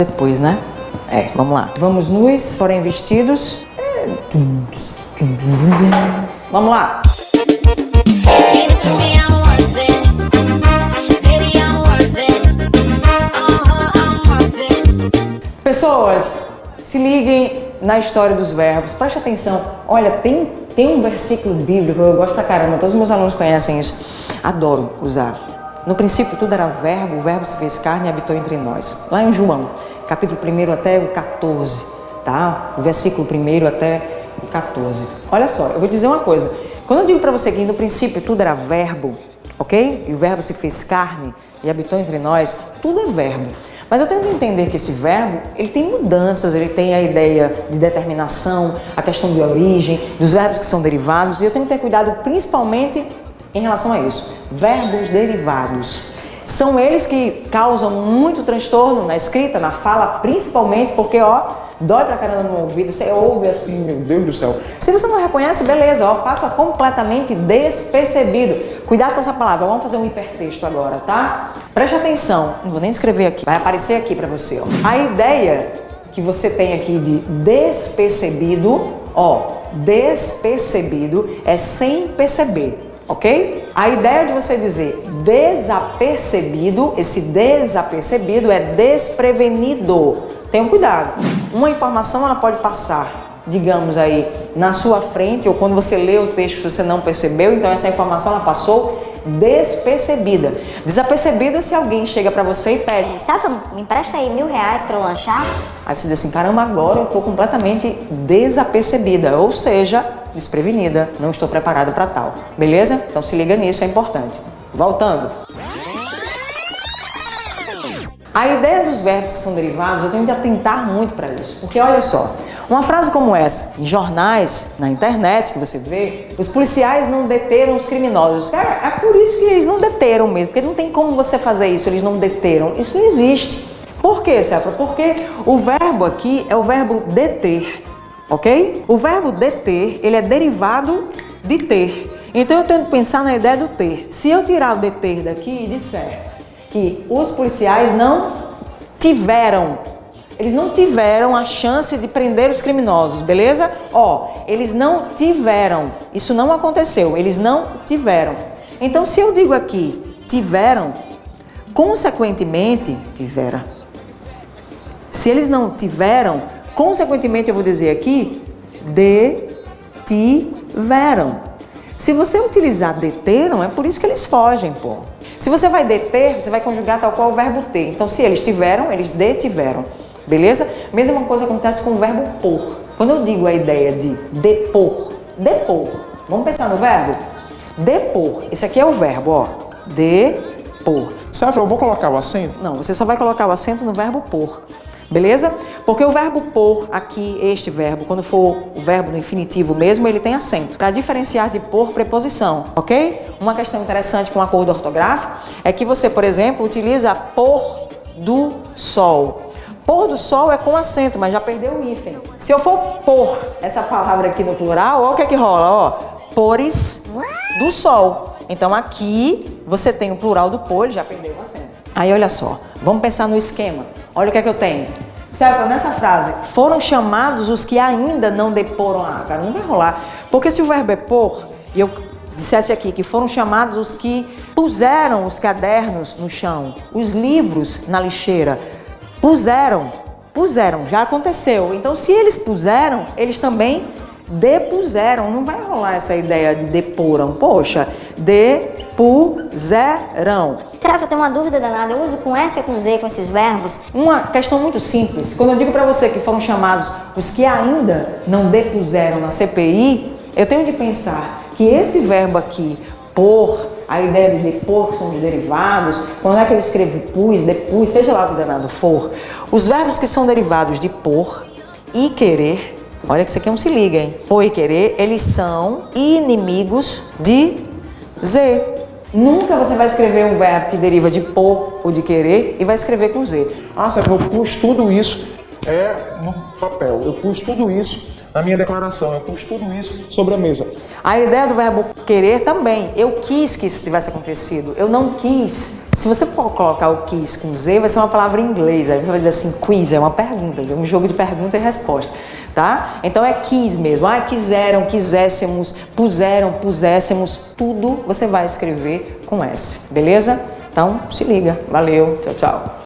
Depois, né? Vamos lá. Vamos nus, porém vestidos. Vamos lá. Pessoas, se liguem na história dos verbos. Preste atenção. Olha, tem um versículo bíblico que eu gosto pra caramba. Todos os meus alunos conhecem isso. Adoro usar. No princípio tudo era verbo, o verbo se fez carne e habitou entre nós. Lá em João, capítulo 1 até o 14, tá? O versículo 1 até o 14. Olha só, eu vou dizer uma coisa. Quando eu digo para você que no princípio tudo era verbo, ok? E o verbo se fez carne e habitou entre nós, tudo é verbo. Mas eu tenho que entender que esse verbo, ele tem mudanças, ele tem a ideia de determinação, a questão de origem, dos verbos que são derivados, e eu tenho que ter cuidado principalmente em relação a isso. Verbos derivados. São eles que causam muito transtorno na escrita, na fala, principalmente porque, ó, dói pra caramba no ouvido, você ouve assim, meu Deus do céu. Se você não reconhece, beleza, ó, passa completamente despercebido. Cuidado com essa palavra, vamos fazer um hipertexto agora, tá? Preste atenção, não vou nem escrever aqui, vai aparecer aqui pra você, ó. A ideia que você tem aqui de despercebido, ó, despercebido é sem perceber. Ok? A ideia de você dizer desapercebido, esse desapercebido é desprevenido. Tenham cuidado. Uma informação ela pode passar, digamos aí, na sua frente, ou quando você lê o texto você não percebeu, então essa informação ela passou despercebida. Desapercebida se alguém chega pra você e pede: Safra, me empresta aí R$1.000 pra eu lanchar? Aí você diz assim: caramba, agora eu tô completamente desapercebida, ou seja, desprevenida, não estou preparada para tal. Beleza? Então se liga nisso, é importante. Voltando. A ideia dos verbos que são derivados, eu tenho que atentar muito para isso. Porque olha só, uma frase como essa, em jornais, na internet que você vê, os policiais não deteram os criminosos. Cara, é por isso que eles não deteram mesmo, porque não tem como você fazer isso, eles não deteram. Isso não existe. Por quê, Safra? Porque o verbo aqui é o verbo deter. Ok? O verbo deter, ele é derivado de ter. Então eu tenho que pensar na ideia do ter. Se eu tirar o deter daqui e disser que os policiais não tiveram, eles não tiveram a chance de prender os criminosos, beleza? Ó, eles não tiveram, isso não aconteceu, eles não tiveram. Então se eu digo aqui tiveram, consequentemente, tivera. Se eles não tiveram, consequentemente, eu vou dizer aqui, detiveram. Se você utilizar deteram, é por isso que eles fogem, pô. Se você vai deter, você vai conjugar tal qual o verbo ter. Então, se eles tiveram, eles detiveram. Beleza? Mesma coisa acontece com o verbo pôr. Quando eu digo a ideia de depor, depor. Vamos pensar no verbo? Depor. Esse aqui é o verbo, ó. Depor. Safra, eu vou colocar o acento? Não, você só vai colocar o acento no verbo pôr. Beleza? Porque o verbo pôr aqui, este verbo, quando for o verbo no infinitivo mesmo, ele tem acento. Para diferenciar de pôr, preposição, ok? Uma questão interessante com o acordo ortográfico é que você, por exemplo, utiliza pôr do sol. Pôr do sol é com acento, mas já perdeu o hífen. Se eu for pôr essa palavra aqui no plural, olha o que é que rola, ó. Pôres do sol. Então aqui você tem o plural do pôr, já perdeu o acento. Aí olha só, vamos pensar no esquema. Olha o que é que eu tenho. Certo? Nessa frase, foram chamados os que ainda não deporam. Ah, cara, não vai rolar. Porque se o verbo é pôr, e eu dissesse aqui que foram chamados os que puseram os cadernos no chão, os livros na lixeira, puseram, já aconteceu. Então, se eles puseram, eles também depuseram. Não vai rolar essa ideia de deporam. Poxa, depuseram. Será que eu tenho uma dúvida danada? Eu uso com S ou com Z com esses verbos? Uma questão muito simples. Quando eu digo para você que foram chamados os que ainda não depuseram na CPI, eu tenho de pensar que esse verbo aqui, pôr, a ideia de depor, que são os derivados, quando é que eu escrevo pus, depus, seja lá o que danado for, os verbos que são derivados de pôr e querer, olha que isso aqui não se liga, hein? Pôr e querer, eles são inimigos de Z. Nunca você vai escrever um verbo que deriva de pôr ou de querer e vai escrever com Z. Ah, Safra, eu pus tudo isso no papel. Eu pus tudo isso na minha declaração. Eu pus tudo isso sobre a mesa. A ideia do verbo querer também. Eu quis que isso tivesse acontecido. Eu não quis. Se você for colocar o quis com Z, vai ser uma palavra em inglês. Aí você vai dizer assim, quiz, é uma pergunta, é um jogo de pergunta e resposta, tá? Então é quis mesmo. Ah, quiseram, quiséssemos, puseram, puséssemos. Tudo você vai escrever com S, beleza? Então, se liga. Valeu, tchau, tchau.